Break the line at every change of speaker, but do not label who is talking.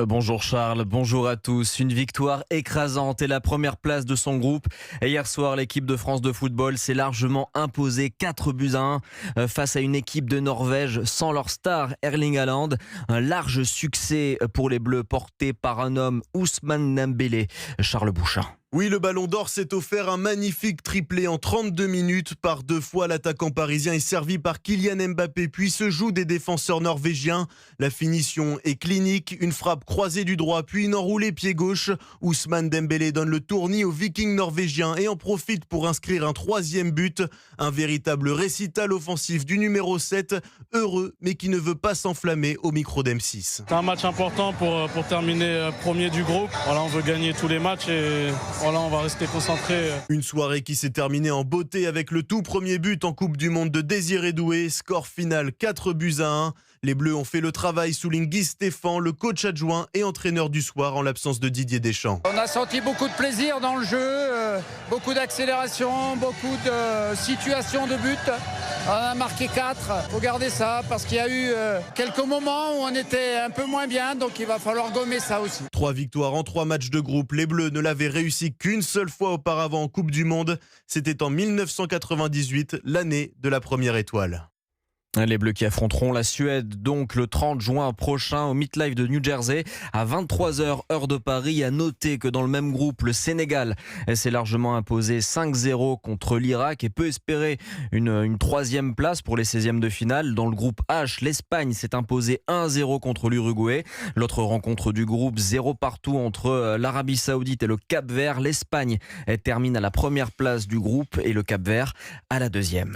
Bonjour Charles, bonjour à tous. Une victoire écrasante et la première place de son groupe. Et hier soir, l'équipe de France de football s'est largement imposée 4-1 face à une équipe de Norvège sans leur star Erling Haaland. Un large succès pour les Bleus porté par un homme, Ousmane Dembélé. Charles Bouchin.
Oui, le Ballon d'Or s'est offert un magnifique triplé en 32 minutes. Par deux fois, l'attaquant parisien est servi par Kylian Mbappé, puis se joue des défenseurs norvégiens. La finition est clinique, une frappe croisée du droit, puis une enroulée pied gauche. Ousmane Dembélé donne le tournis aux Vikings norvégiens et en profite pour inscrire un troisième but. Un véritable récital offensif du numéro 7, heureux mais qui ne veut pas s'enflammer au micro d'M6.
C'est un match important pour terminer premier du groupe. Voilà, on veut gagner tous les matchs et voilà, on va rester concentré.
Une soirée qui s'est terminée en beauté avec le tout premier but en Coupe du Monde de Désiré Doué. Score final 4-1. Les Bleus ont fait le travail, souligne Guy Stéphane, le coach adjoint et entraîneur du soir en l'absence de Didier Deschamps.
On a senti beaucoup de plaisir dans le jeu, beaucoup d'accélération, beaucoup de situations de but. On a marqué 4. Il faut garder ça parce qu'il y a eu quelques moments où on était un peu moins bien, donc il va falloir gommer ça aussi.
3 victoires en 3 matchs de groupe. Les Bleus ne l'avaient réussi qu'une seule fois auparavant en Coupe du Monde. C'était en 1998, l'année de la première étoile.
Les Bleus qui affronteront la Suède donc le 30 juin prochain au MetLife de New Jersey à 23h heure de Paris. À noter que dans le même groupe, le Sénégal s'est largement imposé 5-0 contre l'Irak et peut espérer une troisième place pour les 16e de finale. Dans le groupe H, l'Espagne s'est imposée 1-0 contre l'Uruguay. L'autre rencontre du groupe, 0 partout entre l'Arabie Saoudite et le Cap-Vert. L'Espagne termine à la première place du groupe et le Cap-Vert à la deuxième.